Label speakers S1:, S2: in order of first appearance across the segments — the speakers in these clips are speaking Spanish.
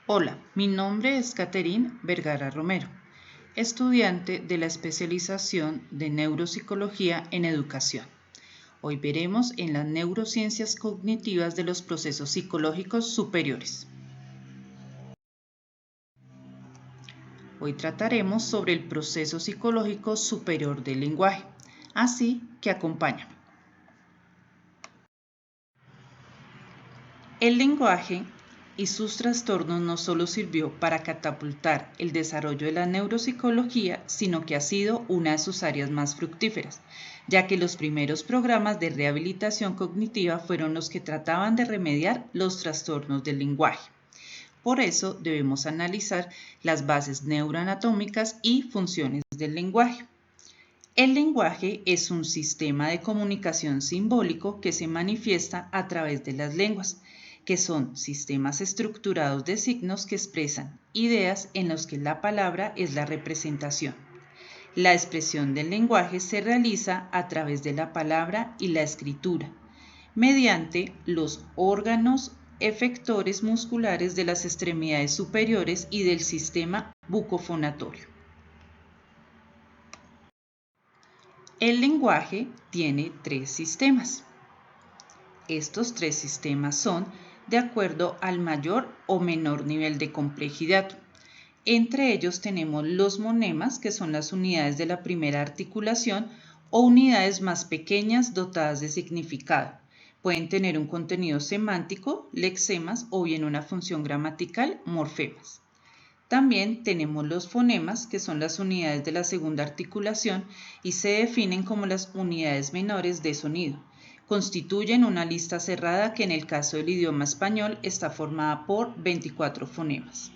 S1: Hola, mi nombre es Caterine Vergara Romero, estudiante de la especialización de Neuropsicología en Educación. Hoy veremos en las neurociencias cognitivas de los procesos psicológicos superiores. Hoy trataremos sobre el proceso psicológico superior del lenguaje, así que acompáñame. El lenguaje y sus trastornos no solo sirvió para catapultar el desarrollo de la neuropsicología, sino que ha sido una de sus áreas más fructíferas, ya que los primeros programas de rehabilitación cognitiva fueron los que trataban de remediar los trastornos del lenguaje. Por eso debemos analizar las bases neuroanatómicas y funciones del lenguaje. El lenguaje es un sistema de comunicación simbólico que se manifiesta a través de las lenguas, que son sistemas estructurados de signos que expresan ideas en los que la palabra es la representación. La expresión del lenguaje se realiza a través de la palabra y la escritura, mediante los órganos efectores musculares de las extremidades superiores y del sistema bucofonatorio. El lenguaje tiene tres sistemas. Estos tres sistemas son de acuerdo al mayor o menor nivel de complejidad. Entre ellos tenemos los monemas, que son las unidades de la primera articulación, o unidades más pequeñas dotadas de significado. Pueden tener un contenido semántico, lexemas, o bien una función gramatical, morfemas. También tenemos los fonemas, que son las unidades de la segunda articulación y se definen como las unidades menores de sonido. Constituyen una lista cerrada que en el caso del idioma español está formada por 24 fonemas.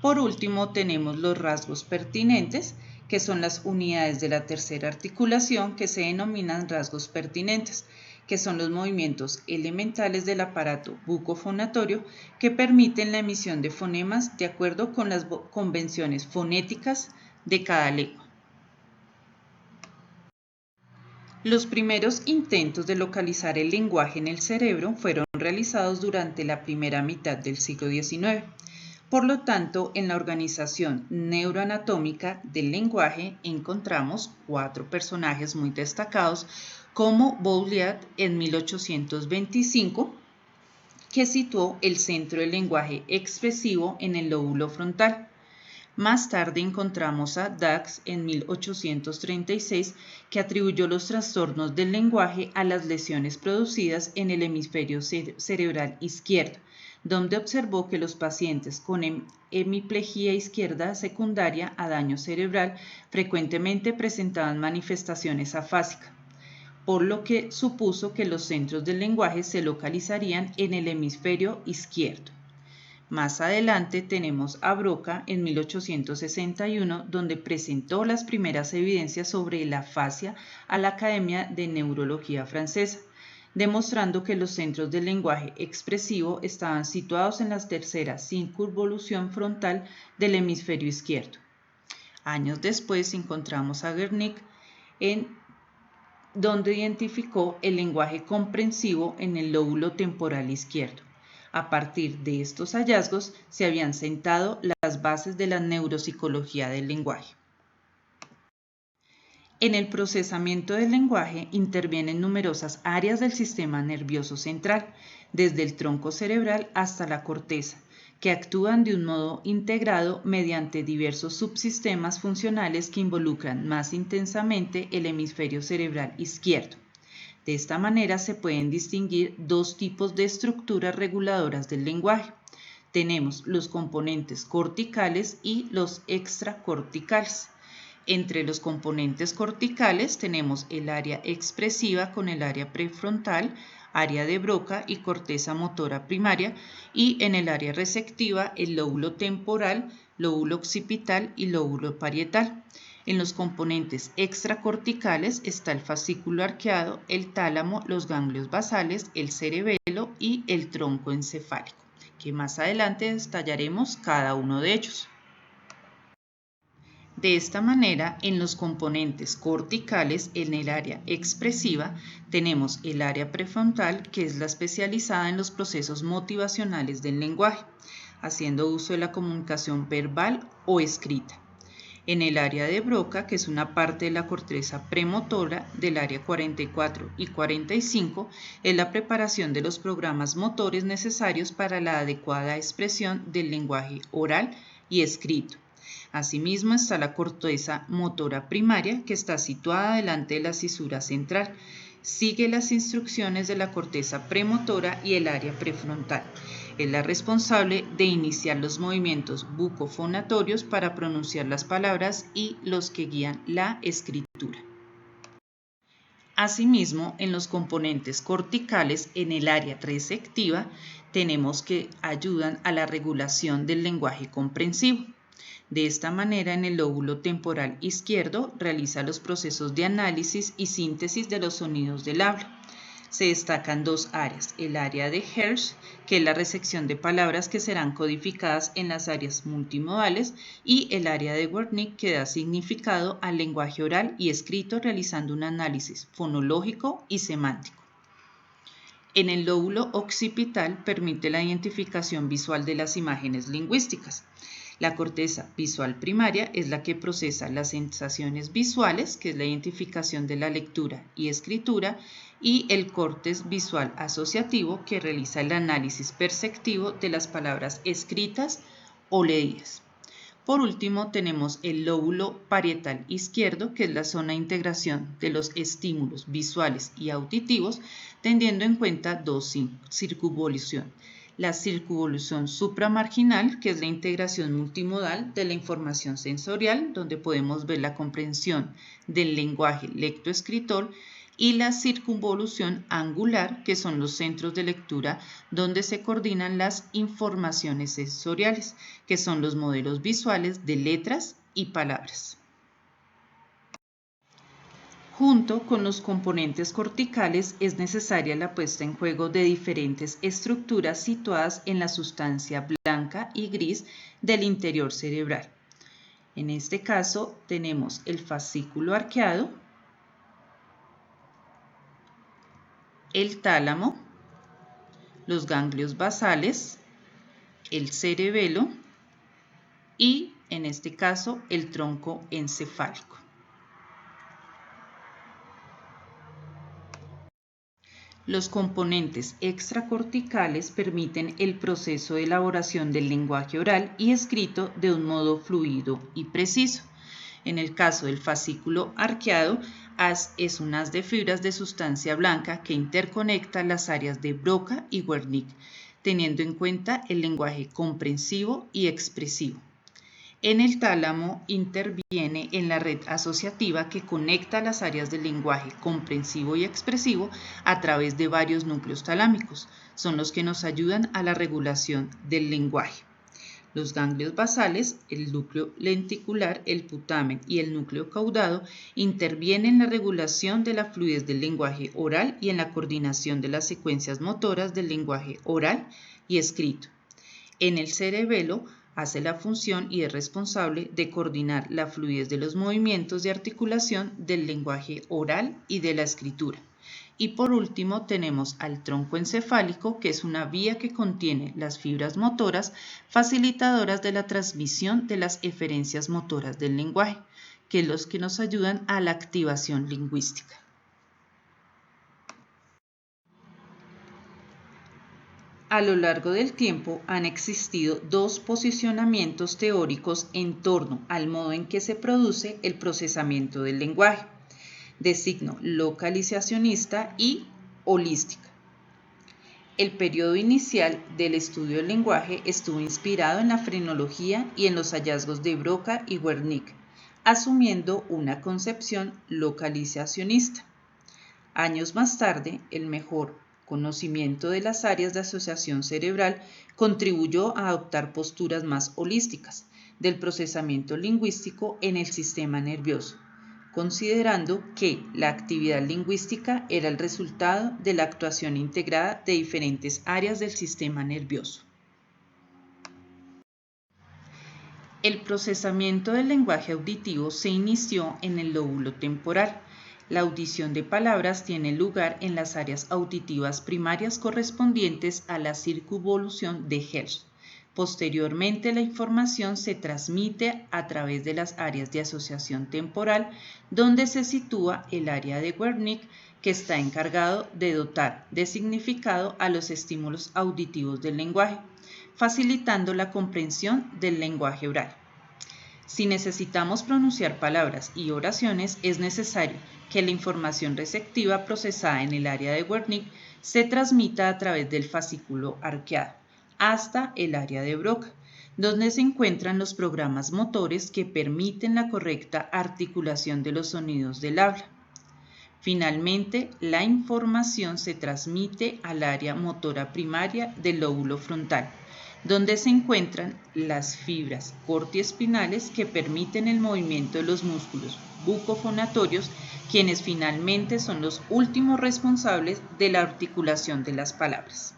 S1: Por último, tenemos los rasgos pertinentes, que son las unidades de la tercera articulación que se denominan rasgos pertinentes, que son los movimientos elementales del aparato bucofonatorio que permiten la emisión de fonemas de acuerdo con las convenciones fonéticas de cada lengua. Los primeros intentos de localizar el lenguaje en el cerebro fueron realizados durante la primera mitad del siglo XIX. Por lo tanto, en la organización neuroanatómica del lenguaje encontramos cuatro personajes muy destacados, como Bouliat en 1825, que situó el centro del lenguaje expresivo en el lóbulo frontal. Más tarde encontramos a Dax en 1836, que atribuyó los trastornos del lenguaje a las lesiones producidas en el hemisferio cerebral izquierdo, donde observó que los pacientes con hemiplegia izquierda secundaria a daño cerebral frecuentemente presentaban manifestaciones afásicas, por lo que supuso que los centros del lenguaje se localizarían en el hemisferio izquierdo. Más adelante tenemos a Broca en 1861, donde presentó las primeras evidencias sobre la afasia a la Academia de Neurología francesa, demostrando que los centros del lenguaje expresivo estaban situados en la tercera circunvolución frontal del hemisferio izquierdo. Años después encontramos a Wernicke, donde identificó el lenguaje comprensivo en el lóbulo temporal izquierdo. A partir de estos hallazgos se habían sentado las bases de la neuropsicología del lenguaje. En el procesamiento del lenguaje intervienen numerosas áreas del sistema nervioso central, desde el tronco cerebral hasta la corteza, que actúan de un modo integrado mediante diversos subsistemas funcionales que involucran más intensamente el hemisferio cerebral izquierdo. De esta manera se pueden distinguir dos tipos de estructuras reguladoras del lenguaje. Tenemos los componentes corticales y los extracorticales. Entre los componentes corticales tenemos el área expresiva con el área prefrontal, área de Broca y corteza motora primaria, y en el área receptiva el lóbulo temporal, lóbulo occipital y lóbulo parietal. En los componentes extracorticales está el fascículo arqueado, el tálamo, los ganglios basales, el cerebelo y el tronco encefálico, que más adelante detallaremos cada uno de ellos. De esta manera, en los componentes corticales, en el área expresiva, tenemos el área prefrontal, que es la especializada en los procesos motivacionales del lenguaje. haciendo uso de la comunicación verbal o escrita. En el área de Broca, que es una parte de la corteza premotora del área 44 y 45, es la preparación de los programas motores necesarios para la adecuada expresión del lenguaje oral y escrito. Asimismo está la corteza motora primaria, que está situada delante de la cisura central. Sigue las instrucciones de la corteza premotora y el área prefrontal. Es la responsable de iniciar los movimientos bucofonatorios para pronunciar las palabras y los que guían la escritura. Asimismo, en los componentes corticales en el área receptiva tenemos que ayudan a la regulación del lenguaje comprensivo. De esta manera, en el lóbulo temporal izquierdo realiza los procesos de análisis y síntesis de los sonidos del habla. Se destacan dos áreas, el área de Hertz, que es la recepción de palabras que serán codificadas en las áreas multimodales, y el área de Wernicke, que da significado al lenguaje oral y escrito realizando un análisis fonológico y semántico. En el lóbulo occipital permite la identificación visual de las imágenes lingüísticas. La corteza visual primaria es la que procesa las sensaciones visuales, que es la identificación de la lectura y escritura, y el córtex visual asociativo, que realiza el análisis perceptivo de las palabras escritas o leídas. Por último, tenemos el lóbulo parietal izquierdo, que es la zona de integración de los estímulos visuales y auditivos, teniendo en cuenta dos circunvolución. La circunvolución supramarginal, que es la integración multimodal de la información sensorial, donde podemos ver la comprensión del lenguaje lectoescritor, y la circunvolución angular, que son los centros de lectura donde se coordinan las informaciones sensoriales, que son los modelos visuales de letras y palabras. Junto con los componentes corticales es necesaria la puesta en juego de diferentes estructuras situadas en la sustancia blanca y gris del interior cerebral. En este caso tenemos el fascículo arqueado, el tálamo, los ganglios basales, el cerebelo y, en este caso, el tronco encefálico. Los componentes extracorticales permiten el proceso de elaboración del lenguaje oral y escrito de un modo fluido y preciso. En el caso del fascículo arqueado, es un haz de fibras de sustancia blanca que interconecta las áreas de Broca y Wernicke, teniendo en cuenta el lenguaje comprensivo y expresivo. En el tálamo interviene en la red asociativa que conecta las áreas del lenguaje comprensivo y expresivo a través de varios núcleos talámicos. Son los que nos ayudan a la regulación del lenguaje. Los ganglios basales, el núcleo lenticular, el putamen y el núcleo caudado intervienen en la regulación de la fluidez del lenguaje oral y en la coordinación de las secuencias motoras del lenguaje oral y escrito. En el cerebelo hace la función y es responsable de coordinar la fluidez de los movimientos de articulación del lenguaje oral y de la escritura. Y por último tenemos al tronco encefálico, que es una vía que contiene las fibras motoras facilitadoras de la transmisión de las eferencias motoras del lenguaje, que es los que nos ayudan a la activación lingüística. A lo largo del tiempo han existido dos posicionamientos teóricos en torno al modo en que se produce el procesamiento del lenguaje, de signo localizacionista y holística. El periodo inicial del estudio del lenguaje estuvo inspirado en la frenología y en los hallazgos de Broca y Wernicke, asumiendo una concepción localizacionista. Años más tarde, el mejor conocimiento de las áreas de asociación cerebral contribuyó a adoptar posturas más holísticas del procesamiento lingüístico en el sistema nervioso, considerando que la actividad lingüística era el resultado de la actuación integrada de diferentes áreas del sistema nervioso. El procesamiento del lenguaje auditivo se inició en el lóbulo temporal. La audición de palabras tiene lugar en las áreas auditivas primarias correspondientes a la circunvolución de Hertz. Posteriormente, la información se transmite a través de las áreas de asociación temporal, donde se sitúa el área de Wernicke, que está encargado de dotar de significado a los estímulos auditivos del lenguaje, facilitando la comprensión del lenguaje oral. Si necesitamos pronunciar palabras y oraciones, es necesario que la información receptiva procesada en el área de Wernicke se transmita a través del fascículo arqueado hasta el área de Broca, donde se encuentran los programas motores que permiten la correcta articulación de los sonidos del habla. Finalmente, la información se transmite al área motora primaria del lóbulo frontal, donde se encuentran las fibras cortiespinales que permiten el movimiento de los músculos bucofonatorios, quienes finalmente son los últimos responsables de la articulación de las palabras.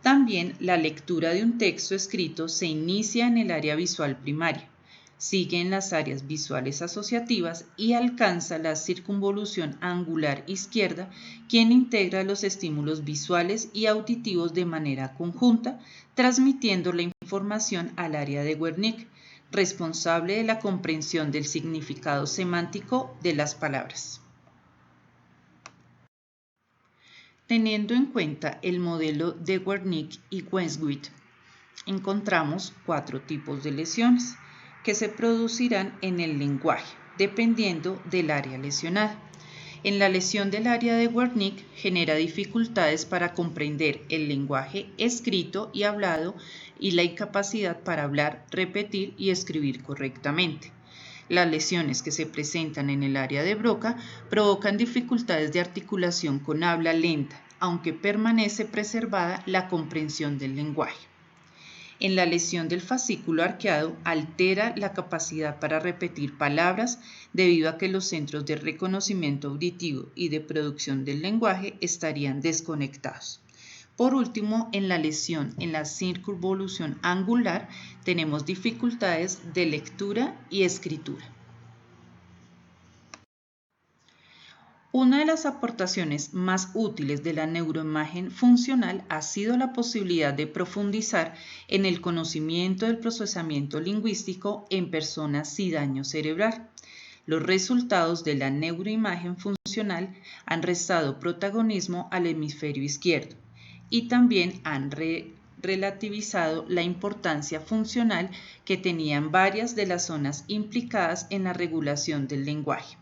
S1: También la lectura de un texto escrito se inicia en el área visual primaria, sigue en las áreas visuales asociativas y alcanza la circunvolución angular izquierda, quien integra los estímulos visuales y auditivos de manera conjunta, transmitiendo la información al área de Wernicke, responsable de la comprensión del significado semántico de las palabras. Teniendo en cuenta el modelo de Wernicke y Westwood, encontramos 4 tipos de lesiones que se producirán en el lenguaje, dependiendo del área lesionada. En la lesión del área de Wernicke genera dificultades para comprender el lenguaje escrito y hablado y la incapacidad para hablar, repetir y escribir correctamente. Las lesiones que se presentan en el área de Broca provocan dificultades de articulación con habla lenta, aunque permanece preservada la comprensión del lenguaje. En la lesión del fascículo arqueado altera la capacidad para repetir palabras debido a que los centros de reconocimiento auditivo y de producción del lenguaje estarían desconectados. Por último, en la lesión en la circunvolución angular tenemos dificultades de lectura y escritura. Una de las aportaciones más útiles de la neuroimagen funcional ha sido la posibilidad de profundizar en el conocimiento del procesamiento lingüístico en personas sin daño cerebral. Los resultados de la neuroimagen funcional han restado protagonismo al hemisferio izquierdo y también han relativizado la importancia funcional que tenían varias de las zonas implicadas en la regulación del lenguaje.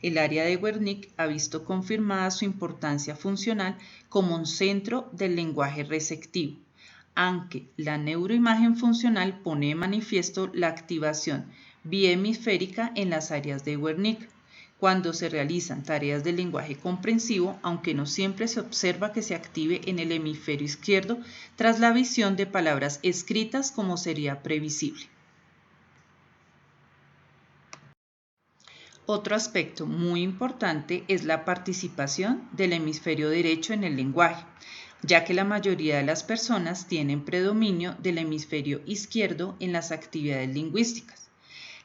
S1: El área de Wernicke ha visto confirmada su importancia funcional como un centro del lenguaje receptivo, aunque la neuroimagen funcional pone de manifiesto la activación bihemisférica en las áreas de Wernicke, cuando se realizan tareas de lenguaje comprensivo, aunque no siempre se observa que se active en el hemisferio izquierdo tras la visión de palabras escritas como sería previsible. Otro aspecto muy importante es la participación del hemisferio derecho en el lenguaje, ya que la mayoría de las personas tienen predominio del hemisferio izquierdo en las actividades lingüísticas.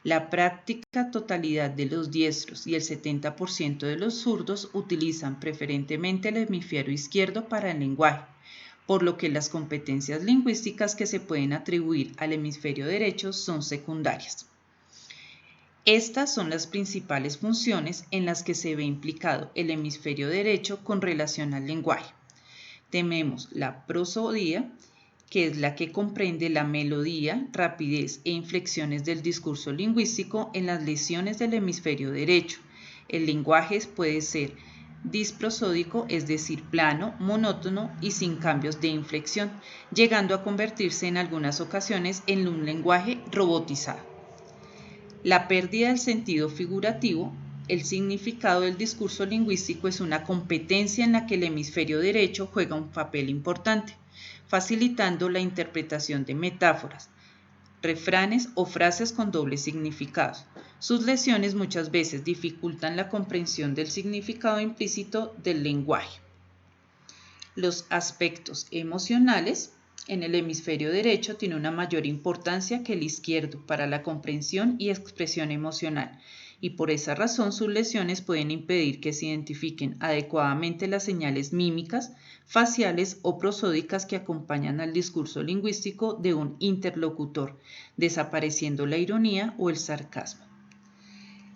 S1: La práctica totalidad de los diestros y el 70% de los zurdos utilizan preferentemente el hemisferio izquierdo para el lenguaje, por lo que las competencias lingüísticas que se pueden atribuir al hemisferio derecho son secundarias. Estas son las principales funciones en las que se ve implicado el hemisferio derecho con relación al lenguaje. Tenemos la prosodía, que es la que comprende la melodía, rapidez e inflexiones del discurso lingüístico en las lesiones del hemisferio derecho. El lenguaje puede ser disprosódico, es decir, plano, monótono y sin cambios de inflexión, llegando a convertirse en algunas ocasiones en un lenguaje robotizado. La pérdida del sentido figurativo. El significado del discurso lingüístico es una competencia en la que el hemisferio derecho juega un papel importante, facilitando la interpretación de metáforas, refranes o frases con doble significado. Sus lesiones muchas veces dificultan la comprensión del significado implícito del lenguaje. Los aspectos emocionales en el hemisferio derecho tienen una mayor importancia que el izquierdo para la comprensión y expresión emocional, y por esa razón sus lesiones pueden impedir que se identifiquen adecuadamente las señales mímicas, faciales o prosódicas que acompañan al discurso lingüístico de un interlocutor, desapareciendo la ironía o el sarcasmo.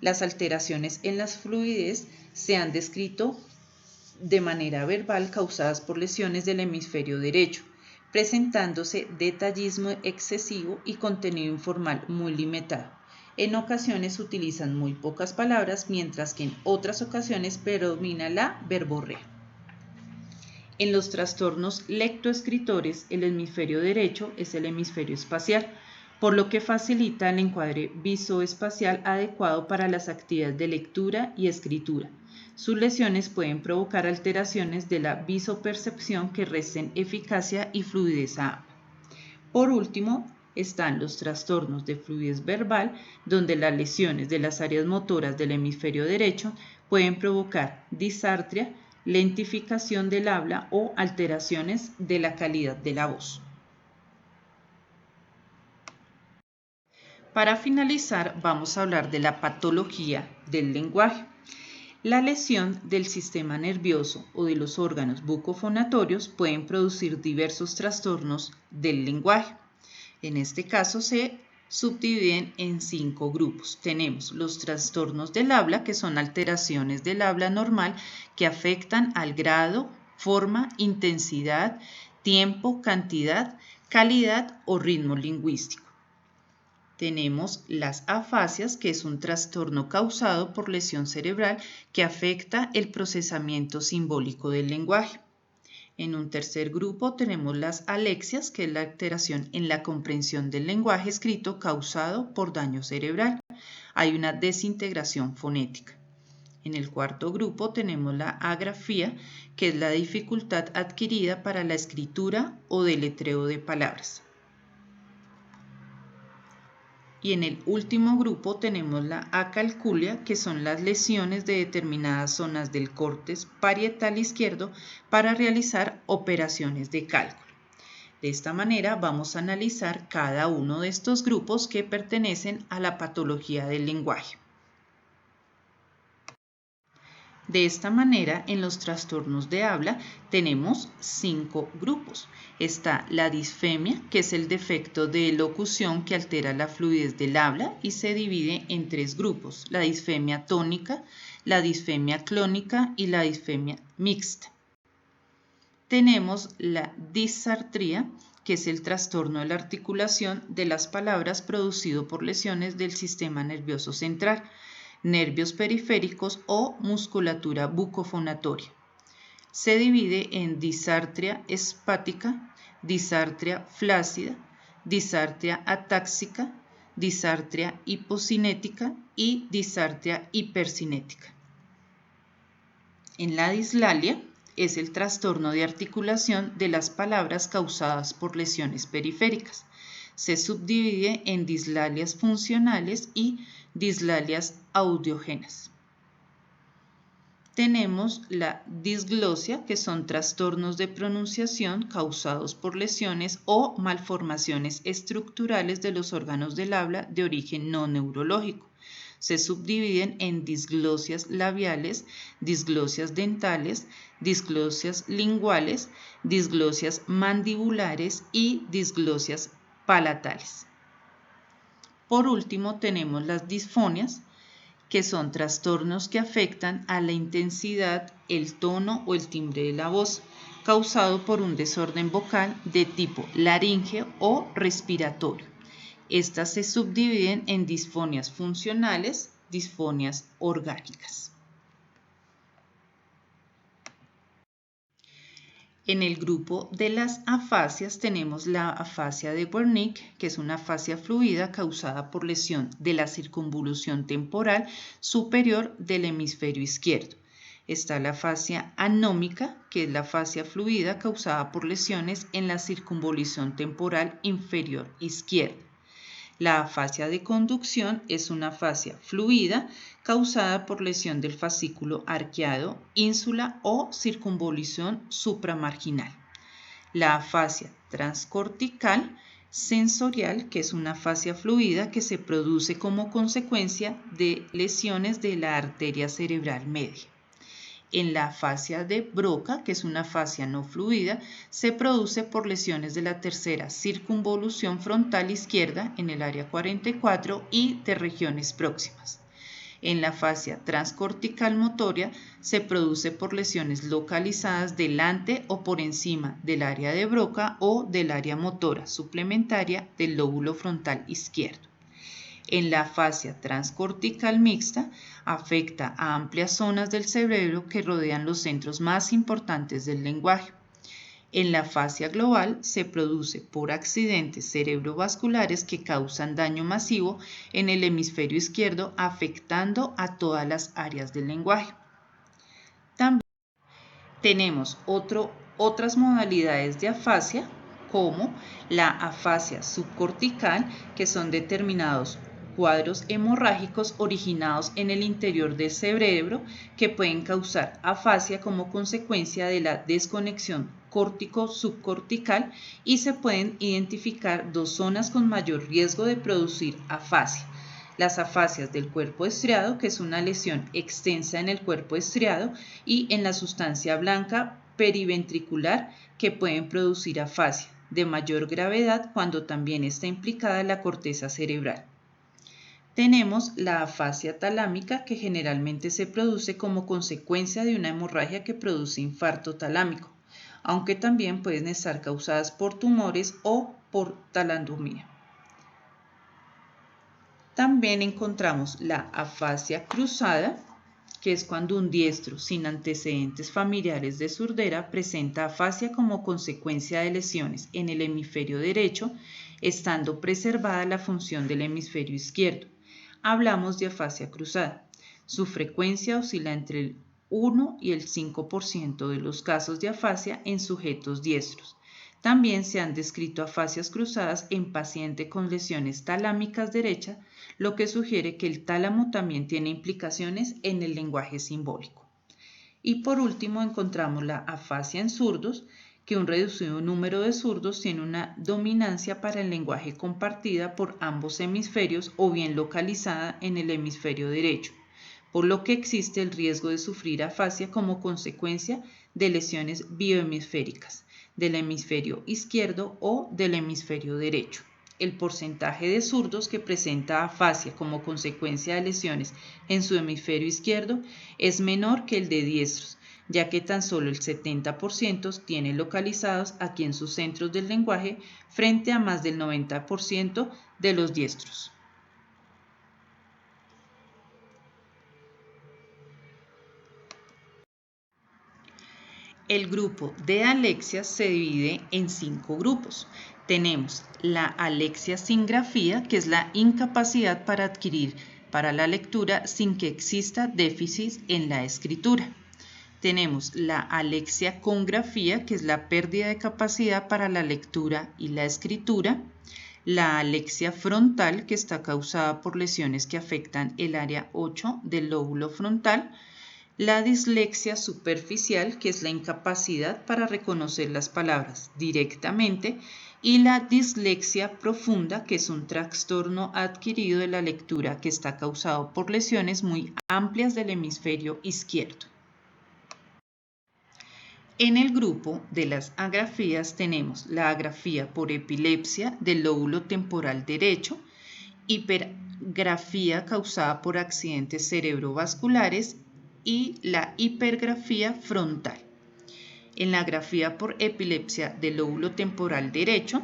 S1: Las alteraciones en la fluidez se han descrito de manera verbal causadas por lesiones del hemisferio derecho, presentándose detallismo excesivo y contenido informal muy limitado. En ocasiones utilizan muy pocas palabras, mientras que en otras ocasiones predomina la verborrea. En los trastornos lectoescritores, el hemisferio derecho es el hemisferio espacial, por lo que facilita el encuadre visoespacial adecuado para las actividades de lectura y escritura. Sus lesiones pueden provocar alteraciones de la visopercepción que resten eficacia y fluidez a ambas. Por último, están los trastornos de fluidez verbal, donde las lesiones de las áreas motoras del hemisferio derecho pueden provocar disartria, lentificación del habla o alteraciones de la calidad de la voz. Para finalizar, vamos a hablar de la patología del lenguaje. La lesión del sistema nervioso o de los órganos bucofonatorios pueden producir diversos trastornos del lenguaje. En este caso se subdividen en 5 grupos. Tenemos los trastornos del habla, que son alteraciones del habla normal que afectan al grado, forma, intensidad, tiempo, cantidad, calidad o ritmo lingüístico. Tenemos las afasias, que es un trastorno causado por lesión cerebral que afecta el procesamiento simbólico del lenguaje. En un tercer grupo tenemos las alexias, que es la alteración en la comprensión del lenguaje escrito causado por daño cerebral. Hay una desintegración fonética. En el cuarto grupo tenemos la agrafía, que es la dificultad adquirida para la escritura o deletreo de palabras. Y en el último grupo tenemos la acalculia, que son las lesiones de determinadas zonas del córtex parietal izquierdo para realizar operaciones de cálculo. De esta manera vamos a analizar cada uno de estos grupos que pertenecen a la patología del lenguaje. De esta manera, en los trastornos de habla tenemos 5 grupos. Está la disfemia, que es el defecto de locución que altera la fluidez del habla y se divide en 3 grupos: la disfemia tónica, la disfemia clónica y la disfemia mixta. Tenemos la disartría, que es el trastorno de la articulación de las palabras producido por lesiones del sistema nervioso central, nervios periféricos o musculatura bucofonatoria. Se divide en disartria espática, disartria flácida, disartria atáxica, disartria hipocinética y disartria hipercinética. En la dislalia es el trastorno de articulación de las palabras causadas por lesiones periféricas. Se subdivide en dislalias funcionales y dislalias audiógenas. Tenemos la disglosia, que son trastornos de pronunciación causados por lesiones o malformaciones estructurales de los órganos del habla de origen no neurológico. Se subdividen en disglosias labiales, disglosias dentales, disglosias linguales, disglosias mandibulares y disglosias palatales. Por último, tenemos las disfonias, que son trastornos que afectan a la intensidad, el tono o el timbre de la voz, causado por un desorden vocal de tipo laríngeo o respiratorio. Estas se subdividen en disfonias funcionales, disfonias orgánicas. En el grupo de las afasias tenemos la afasia de Wernicke, que es una afasia fluida causada por lesión de la circunvolución temporal superior del hemisferio izquierdo. Está la afasia anómica, que es la afasia fluida causada por lesiones en la circunvolución temporal inferior izquierda. La afasia de conducción es una afasia fluida causada por lesión del fascículo arqueado, ínsula o circunvolución supramarginal. La afasia transcortical sensorial, que es una afasia fluida que se produce como consecuencia de lesiones de la arteria cerebral media. En la afasia de Broca, que es una afasia no fluida, se produce por lesiones de la tercera circunvolución frontal izquierda en el área 44 y de regiones próximas. En la afasia transcortical motoria se produce por lesiones localizadas delante o por encima del área de Broca o del área motora suplementaria del lóbulo frontal izquierdo. En la afasia transcortical mixta afecta a amplias zonas del cerebro que rodean los centros más importantes del lenguaje. En la afasia global se produce por accidentes cerebrovasculares que causan daño masivo en el hemisferio izquierdo, afectando a todas las áreas del lenguaje. También tenemos otras modalidades de afasia, como la afasia subcortical, que son determinados cuadros hemorrágicos originados en el interior del cerebro que pueden causar afasia como consecuencia de la desconexión córtico-subcortical, y se pueden identificar dos zonas con mayor riesgo de producir afasia: las afasias del cuerpo estriado, que es una lesión extensa en el cuerpo estriado, y en la sustancia blanca periventricular, que pueden producir afasia de mayor gravedad cuando también está implicada la corteza cerebral. Tenemos la afasia talámica, que generalmente se produce como consecuencia de una hemorragia que produce infarto talámico, aunque también pueden estar causadas por tumores o por talandomía. También encontramos la afasia cruzada, que es cuando un diestro sin antecedentes familiares de sordera presenta afasia como consecuencia de lesiones en el hemisferio derecho, estando preservada la función del hemisferio izquierdo. Hablamos de afasia cruzada. Su frecuencia oscila entre el 1 y el 5% de los casos de afasia en sujetos diestros. También se han descrito afasias cruzadas en pacientes con lesiones talámicas derechas, lo que sugiere que el tálamo también tiene implicaciones en el lenguaje simbólico. Y por último encontramos la afasia en zurdos, que un reducido número de zurdos tiene una dominancia para el lenguaje compartida por ambos hemisferios o bien localizada en el hemisferio derecho, por lo que existe el riesgo de sufrir afasia como consecuencia de lesiones biohemisféricas del hemisferio izquierdo o del hemisferio derecho. El porcentaje de zurdos que presenta afasia como consecuencia de lesiones en su hemisferio izquierdo es menor que el de diestros, ya que tan solo el 70% tiene localizados aquí en sus centros del lenguaje, frente a más del 90% de los diestros. El grupo de alexias se divide en 5 grupos. Tenemos la alexia sin grafía, que es la incapacidad para adquirir para la lectura sin que exista déficit en la escritura. Tenemos la alexia con grafía, que es la pérdida de capacidad para la lectura y la escritura. La alexia frontal, que está causada por lesiones que afectan el área 8 del lóbulo frontal. La dislexia superficial, que es la incapacidad para reconocer las palabras directamente. Y la dislexia profunda, que es un trastorno adquirido de la lectura que está causado por lesiones muy amplias del hemisferio izquierdo. En el grupo de las agrafías tenemos la agrafía por epilepsia del lóbulo temporal derecho, hipergrafía causada por accidentes cerebrovasculares y la hipergrafía frontal. En la agrafía por epilepsia del lóbulo temporal derecho,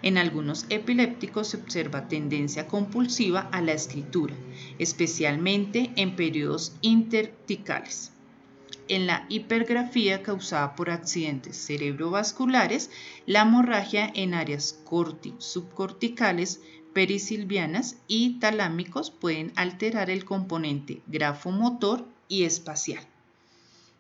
S1: en algunos epilépticos se observa tendencia compulsiva a la escritura, especialmente en periodos interticales. En la hipergrafía causada por accidentes cerebrovasculares, la hemorragia en áreas subcorticales, perisilvianas y talámicos pueden alterar el componente grafomotor y espacial.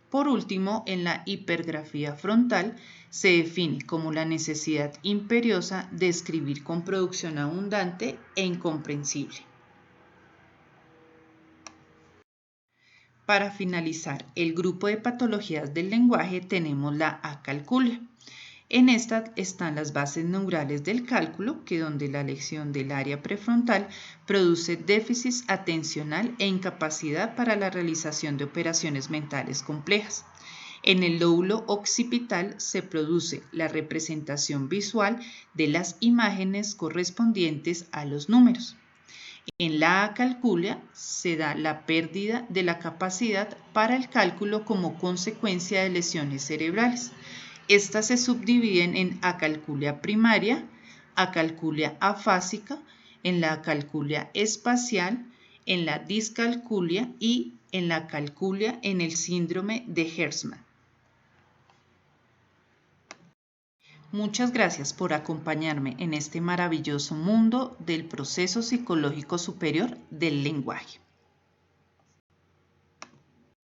S1: Por último, en la hipergrafía frontal se define como la necesidad imperiosa de escribir con producción abundante e incomprensible. Para finalizar el grupo de patologías del lenguaje tenemos la acalculia. En esta están las bases neurales del cálculo, que donde la lesión del área prefrontal produce déficit atencional e incapacidad para la realización de operaciones mentales complejas. En el lóbulo occipital se produce la representación visual de las imágenes correspondientes a los números. En la acalculia se da la pérdida de la capacidad para el cálculo como consecuencia de lesiones cerebrales. Estas se subdividen en acalculia primaria, acalculia afásica, en la acalculia espacial, en la discalculia y en la acalculia en el síndrome de Hertzmann. Muchas gracias por acompañarme en este maravilloso mundo del proceso psicológico superior del lenguaje.